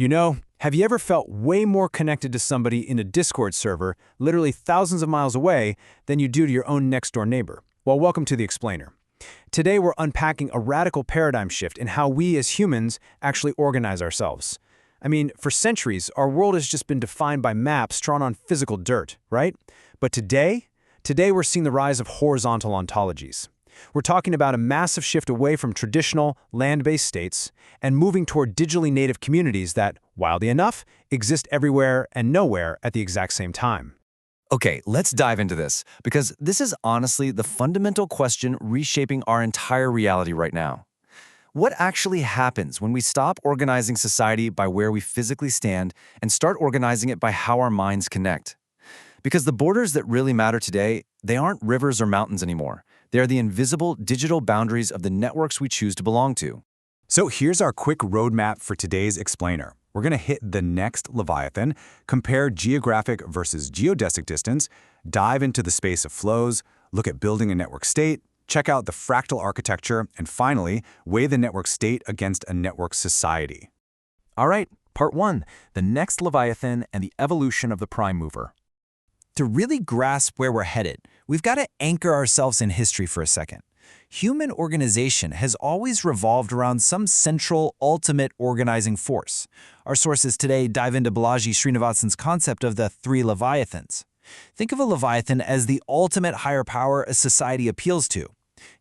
Have you ever felt way more connected to somebody in a Discord server, literally thousands of miles away, than you do to your own next-door neighbor? Well, welcome to The Explainer. Today we're unpacking a radical paradigm shift in how we as humans actually organize ourselves. For centuries, our world has just been defined by maps drawn on physical dirt, right? But today we're seeing the rise of horizontal ontologies. We're talking about a massive shift away from traditional, land-based states and moving toward digitally native communities that, wildly enough, exist everywhere and nowhere at the exact same time. Okay, let's dive into this, because this is honestly the fundamental question reshaping our entire reality right now. What actually happens when we stop organizing society by where we physically stand and start organizing it by how our minds connect? Because the borders that really matter today, they aren't rivers or mountains anymore. They are the invisible digital boundaries of the networks we choose to belong to. So here's our quick roadmap for today's explainer. We're going to hit the next Leviathan, compare geographic versus geodesic distance, dive into the space of flows, look at building a network state, check out the fractal architecture, and finally, weigh the network state against a network society. All right, part 1, the next Leviathan and the evolution of the prime mover. To really grasp where we're headed, we've got to anchor ourselves in history for a second. Human organization has always revolved around some central, ultimate organizing force. Our sources today dive into Balaji Srinivasan's concept of the 3 Leviathans. Think of a Leviathan as the ultimate higher power a society appeals to.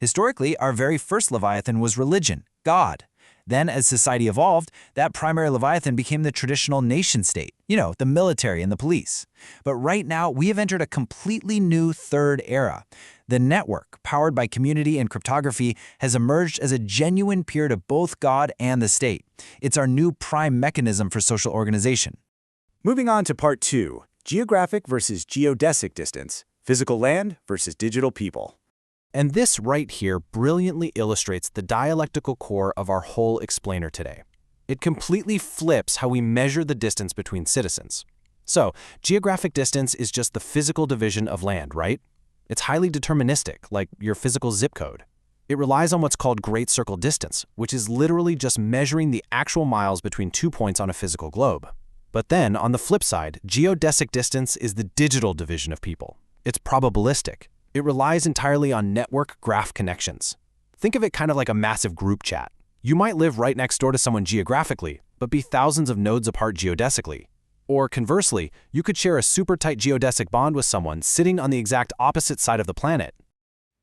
Historically, our very first Leviathan was religion, God. Then, as society evolved, that primary Leviathan became the traditional nation-state, the military and the police. But right now, we have entered a completely new third era. The network, powered by community and cryptography, has emerged as a genuine peer to both God and the state. It's our new prime mechanism for social organization. Moving on to part 2, geographic versus geodesic distance, physical land versus digital people. And this right here brilliantly illustrates the dialectical core of our whole explainer today. It completely flips how we measure the distance between citizens. So, geographic distance is just the physical division of land, right? It's highly deterministic, like your physical zip code. It relies on what's called great circle distance, which is literally just measuring the actual miles between 2 points on a physical globe. But then, on the flip side, geodesic distance is the digital division of people. It's probabilistic. It relies entirely on network graph connections. Think of it kind of like a massive group chat. You might live right next door to someone geographically, but be thousands of nodes apart geodesically. Or conversely, you could share a super tight geodesic bond with someone sitting on the exact opposite side of the planet.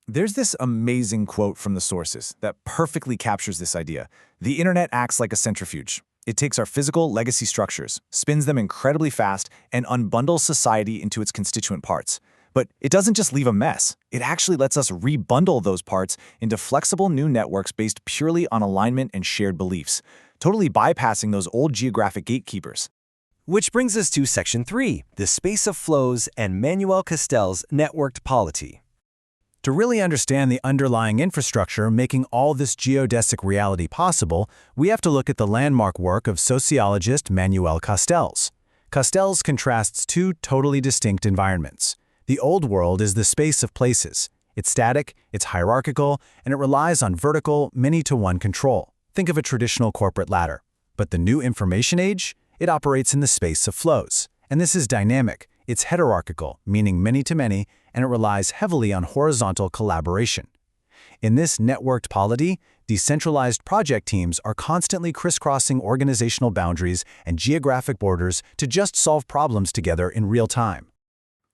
There's this amazing quote from the sources that perfectly captures this idea. The internet acts like a centrifuge. It takes our physical legacy structures, spins them incredibly fast, and unbundles society into its constituent parts. But it doesn't just leave a mess. It actually lets us rebundle those parts into flexible new networks based purely on alignment and shared beliefs, totally bypassing those old geographic gatekeepers. Which brings us to Section 3, the space of flows and Manuel Castell's networked polity. To really understand the underlying infrastructure making all this geodesic reality possible, we have to look at the landmark work of sociologist Manuel Castells. Castells contrasts 2 totally distinct environments. The old world is the space of places. It's static, it's hierarchical, and it relies on vertical, many-to-one control. Think of a traditional corporate ladder. But the new information age? It operates in the space of flows. And this is dynamic. It's heterarchical, meaning many-to-many, and it relies heavily on horizontal collaboration. In this networked polity, decentralized project teams are constantly crisscrossing organizational boundaries and geographic borders to just solve problems together in real time.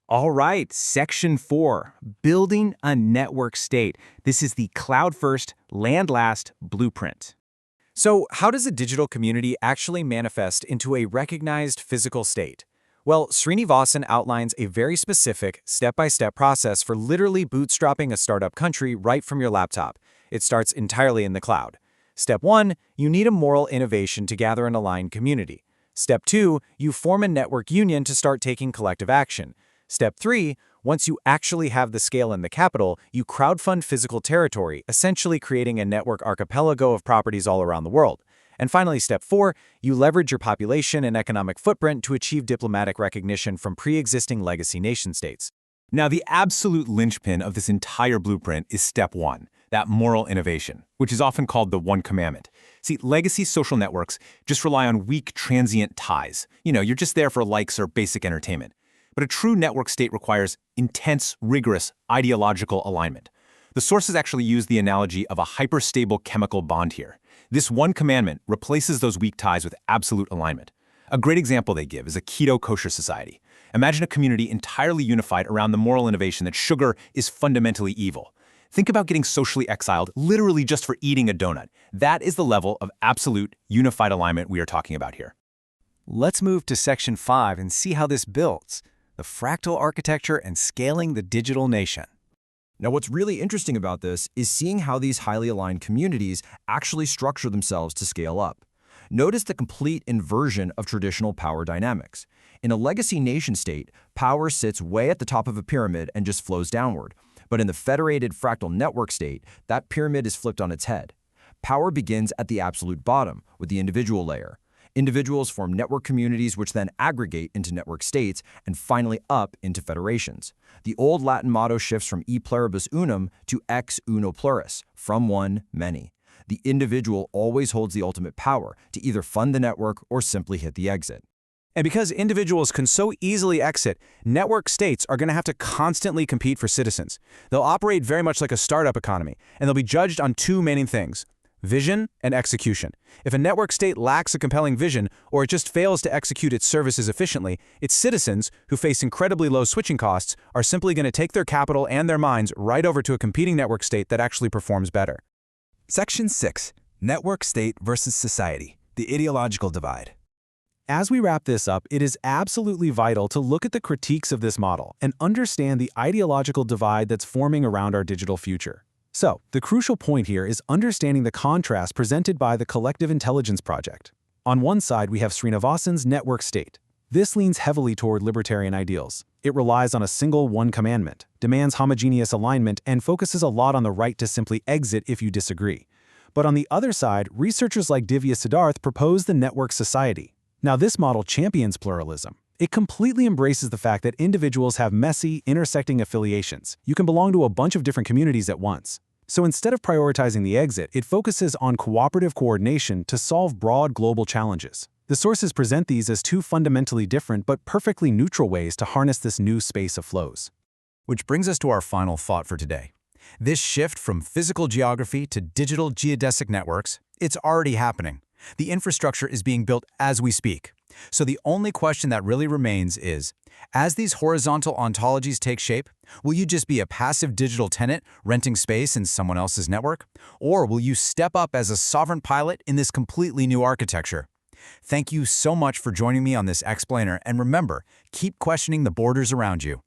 All right, Section 4, Building a Network State. This is the cloud-first, land-last blueprint. So how does a digital community actually manifest into a recognized physical state? Well, Srinivasan outlines a very specific, step-by-step process for literally bootstrapping a startup country right from your laptop. It starts entirely in the cloud. Step 1, you need a moral innovation to gather an aligned community. Step 2, you form a network union to start taking collective action. Step 3, once you actually have the scale and the capital, you crowdfund physical territory, essentially creating a network archipelago of properties all around the world. And finally, Step 4, you leverage your population and economic footprint to achieve diplomatic recognition from pre-existing legacy nation-states. Now, the absolute linchpin of this entire blueprint is Step 1, that moral innovation, which is often called the one commandment. See, legacy social networks just rely on weak, transient ties. You're just there for likes or basic entertainment. But a true network state requires intense, rigorous, ideological alignment. The sources actually use the analogy of a hyperstable chemical bond here. This one commandment replaces those weak ties with absolute alignment. A great example they give is a keto-kosher society. Imagine a community entirely unified around the moral innovation that sugar is fundamentally evil. Think about getting socially exiled literally just for eating a donut. That is the level of absolute, unified alignment we are talking about here. Let's move to Section 5 and see how this builds: the fractal architecture and scaling the digital nation. Now, what's really interesting about this is seeing how these highly aligned communities actually structure themselves to scale up. Notice the complete inversion of traditional power dynamics. In a legacy nation-state, power sits way at the top of a pyramid and just flows downward. But in the federated fractal network state, that pyramid is flipped on its head. Power begins at the absolute bottom, with the individual layer. Individuals form network communities which then aggregate into network states and finally up into federations. The old Latin motto shifts from e pluribus unum to ex uno plurus, from one, many. The individual always holds the ultimate power to either fund the network or simply hit the exit. And because individuals can so easily exit, network states are going to have to constantly compete for citizens. They'll operate very much like a startup economy, and they'll be judged on two main things: vision and execution. If a network state lacks a compelling vision, or it just fails to execute its services efficiently, its citizens, who face incredibly low switching costs, are simply going to take their capital and their minds right over to a competing network state that actually performs better. Section 6. Network state versus society. The ideological divide. As we wrap this up, it is absolutely vital to look at the critiques of this model and understand the ideological divide that's forming around our digital future. So, the crucial point here is understanding the contrast presented by the Collective Intelligence Project. On one side, we have Srinivasan's network state. This leans heavily toward libertarian ideals. It relies on a single one commandment, demands homogeneous alignment, and focuses a lot on the right to simply exit if you disagree. But on the other side, researchers like Divya Siddharth propose the network society. Now, this model champions pluralism. It completely embraces the fact that individuals have messy, intersecting affiliations. You can belong to a bunch of different communities at once. So instead of prioritizing the exit, it focuses on cooperative coordination to solve broad global challenges. The sources present these as two fundamentally different but perfectly neutral ways to harness this new space of flows. Which brings us to our final thought for today. This shift from physical geography to digital geodesic networks, it's already happening. The infrastructure is being built as we speak. So the only question that really remains is, as these horizontal ontologies take shape, will you just be a passive digital tenant renting space in someone else's network? Or will you step up as a sovereign pilot in this completely new architecture? Thank you so much for joining me on this explainer, and remember, keep questioning the borders around you.